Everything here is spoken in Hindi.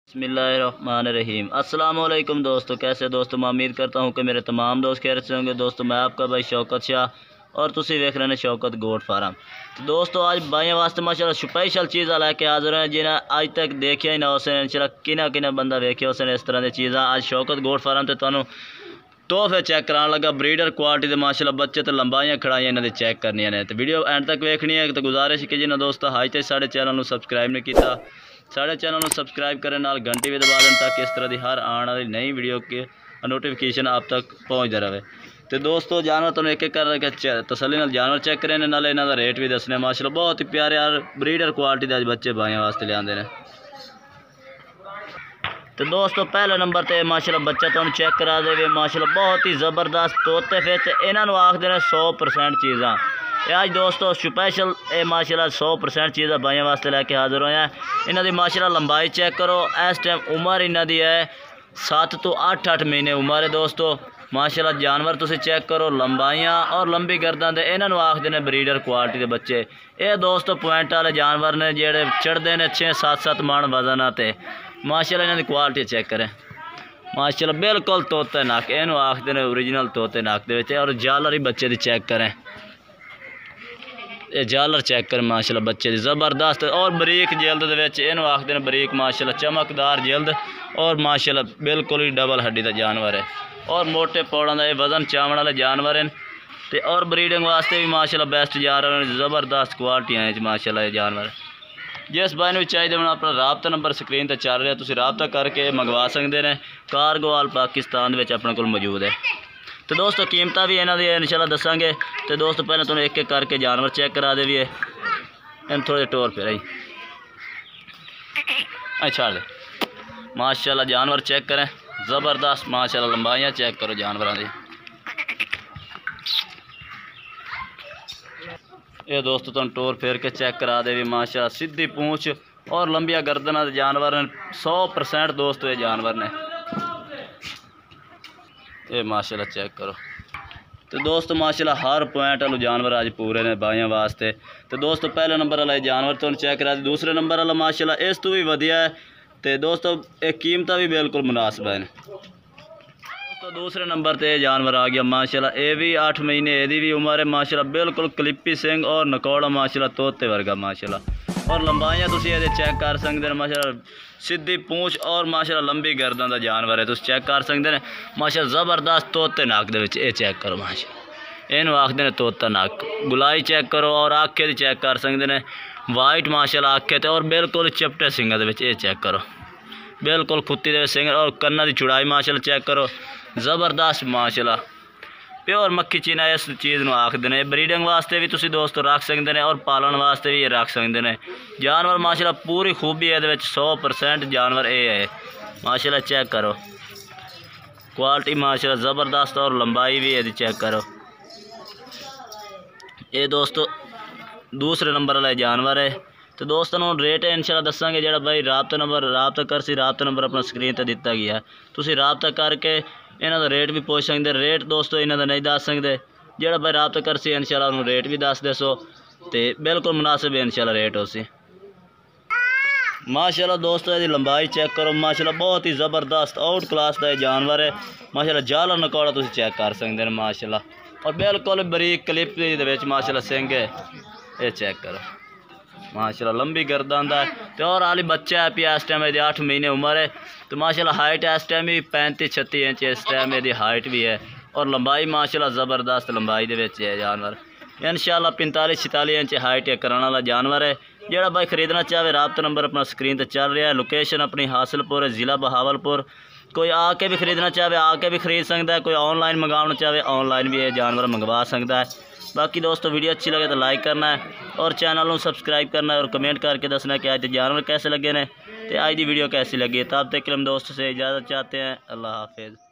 बिस्मिल्लाहिर्रहमानिर्रहीम। अस्सलाम वालेकुम दोस्तों, कैसे दोस्तों। मैं उम्मीद करता हूँ कि मेरे तमाम दोस्त खैरियत से होंगे। दोस्तों मैं आपका भाई शौकत शाह और तुसी वेख रहे हैं शौकत गोट फार्म। तो दोस्तों आज भाइयों वास्ते माशाल्लाह स्पेशल चीज़ा लैके हाजिर हैं जिन्हें अज तक देखिया ही ना उसे इंशाल्लाह किना किना बंदा वेख्या उसे इस तरह की चीज़ा। आज शौकत गोट फार्म से तुहानू तोहफे चेक कराने लगा। ब्रीडर क्वालिटी के माशाल्लाह बच्चे तो लंबाइयाँ खड़ाइयाँ इन्होंने चेक करनिया ने। तो वीडियो एंड तक वेखनी है। तो गुजारिश कि जिन्हें दोस्तों अज तक साढ़े चैनल को सबसक्राइब नहीं किया, साढ़े चैनल को सबसक्राइब करें, नाल घंटी भी दबा दें ताकि इस तरह की हर आने वाली नई वीडियो की नोटिफिकेशन आप तक पहुँचते रहे। तो दोस्तों जानवर तुम एक एक कर तसली नाल जानवर चेक करें, नाले इन्हों का रेट भी दसने। माशाल्लाह बहुत ही प्यारे यार ब्रीडर क्वालिटी के अज बच्चे भाइयों वास्ते लिया। तो दोस्तों पहले नंबर पर माशाल्लाह बच्चा तुम चेक करा दे। माशाल्लाह बहुत ही ज़बरदस्त तोते फिर इन्हों आखते हैं 100% चीज़ा। आज दोस्तों स्पेशल ये माशाल्लाह 100% चीज़ा भाइयों वास्ते लैके हाजिर होए हैं। इन्हों की माशाल्लाह लंबाई चेक करो। इस टाइम उम्र इन्हों की है 7 तो 8 महीने उम्र है। दोस्तों माशाल्लाह जानवर तुम चेक करो, लंबाइयाँ और लंबी गर्दन दे इन्हों आखते हैं ब्रीडर क्वालिटी के बच्चे। ये दोस्तों पॉइंट वाले जानवर ने जेडे चढ़ते हैं 6-7 मन वजन आते। माशाल्लाह इन्हों की क्वालिटी चेक करें। माशाल्लाह बिल्कुल तोते नक इन्हों आखते हैं ओरिजिनल तोते नक दे। और जालर ही बच्चे की चेक करें, ये जालर चेक करें माशाल्लाह बच्चे की ज़बरदस्त और बरीक जल्द इन्हों आखते हैं बरीक माशाल्लाह चमकदार जल्द और माशाल्लाह बिल्कुल ही डबल हड्डी का जानवर है और मोटे पौड़ों का वजन चावण वाले जानवर हैं। तो और ब्रीडिंग वास्ते भी माशाल्लाह बेस्ट जानवर ज़बरदस्त क्वालिटियाँ माशाल्लाह ये जानवर। जिस भाई ने भी चाहिए मैं अपना राबता नंबर स्क्रीन पर चल रहा, तुम राबता करके मंगवा सकते हैं। कार्गो वाल पाकिस्तान में अपने को मौजूद है। तो दोस्तों कीमत भी इन्हों की इंशाल्लाह दसांगे। तो दोस्तों पहले तुम एक एक करके जानवर चेक करा दे भी है। इन थोड़े टोर फिर आई अच्छा दे। माशाल्लाह जानवर चेक करें ज़बरदस्त माशाल्लाह लंबाइयाँ चेक करो जानवरों की। ये दोस्तों तुम टोर फेर के चेक करा दे भी माशाल्लाह सीधी पूँछ और लंबिया गर्दना जानवर ने 100% दोस्तों ये जानवर ने ये माशाल्लाह चेक करो। तो दोस्तों माशाल्लाह हर पॉइंट वाले जानवर आज पूरे ने भाइयों वास्ते। तो दोस्तों पहले नंबर वाला जानवर तुम चेक करा दे। दूसरे नंबर वाला माशाल्लाह इस तो भी वधिया है। तो दोस्तों एक कीमत भी बिल्कुल मुनासिब है। दोस्तों दूसरे नंबर पर जानवर आ गया माशाल्लाह। ये भी 8 महीने यदी भी उम्र है। माशाल्लाह बिल्कुल क्लिपी सिंह और नकौड़ा माशाल्लाह तोते वर्गा माशाल्लाह। और लंबाइयाँ तुम ये चेक कर सकते हैं। माशाल्लाह सीधी पूँछ और माशाल्लाह लंबी गर्दन का जानवर है, तुम चेक कर सकते हैं। माशाल्लाह ज़बरदस्त तोते नक दे चेक करो। माशाल्लाह इन्हों आखते हैं तोता नक। गुलाई चेक करो और आखे की चेक कर सकते हैं। वाइट माशाल्लाह आखे और बिल्कुल चिपटे सिंह ये चेक करो, बिल्कुल खुत्ती दे सिंह और कन्ना की चुड़ाई माशाल्लाह चेक करो ज़बरदस्त माशाल्लाह प्योर मक्खी चीना इस चीज़ को आखते हैं। ब्रीडिंग वास्ते भी तुम दोस्तों रख सकते हैं और पालन वास्ते भी ये रख सकते हैं। जानवर माशाल्लाह पूरी खूबी है 100% जानवर ये है माशाल्लाह चेक करो। क्वालिटी माशाल्लाह ज़बरदस्त और लंबाई भी है चेक करो। ये दोस्तों दूसरे नंबर वाला जानवर है। तो दोस्तों रेट है इंशाल्लाह दसांगे। जो भाई राबता कर नंबर अपना स्क्रीन पर दिता गया है, तुम राबता करके इन्हों का रेट भी पूछ सकते। रेट दोस्तों इन्हों का नहीं दस सकते। जो भाई राबता कर इंशाल्लाह उन्होंने रेट भी दस दसो तो बिल्कुल मुनासिब है इंशाल्लाह रेट उसी। माशाल्लाह दोस्तों यदि लंबाई चेक करो माशाल्लाह बहुत ही ज़बरदस्त आउट क्लास का जानवर है। माशाल्लाह जालर नकौड़ा तुम चेक कर सकते हैं माशाल्लाह और बिल्कुल बरीक क्लिप माशाल्लाह सिंह है ये चेक करो। माशाल्लाह लंबी गर्दन का तो और हाली बच्चा है पिया। इस टाइम यदि 8 महीने उम्र है। तो माशाल्लाह हाइट है इस टाइम भी 35-36 इंच इस टाइम यदि हाइट भी है और लंबाई माशाल्लाह ज़बरदस्त लंबाई है जानवर। इंशाल्लाह 45-46 इंच हाइट कराने वाला जानवर है। जो भाई खरीदना चाहे राबता नंबर अपना स्क्रीन पर चल रहा है। लोकेशन अपनी हासिलपुर है, ज़िला बहावलपुर। कोई आके भी खरीदना चाहे आके भी खरीद सकता है, कोई ऑनलाइन मंगाना चाहे ऑनलाइन भी ये जानवर मंगवा सकता है। बाकी दोस्तों वीडियो अच्छी लगे तो लाइक करना है और चैनल को सब्सक्राइब करना है और कमेंट करके दसना कि आज जानवर कैसे लगे ने तो आज की वीडियो कैसी लगी। तब तक के हम दोस्तों से इजाज़त चाहते हैं। अल्लाह हाफिज़।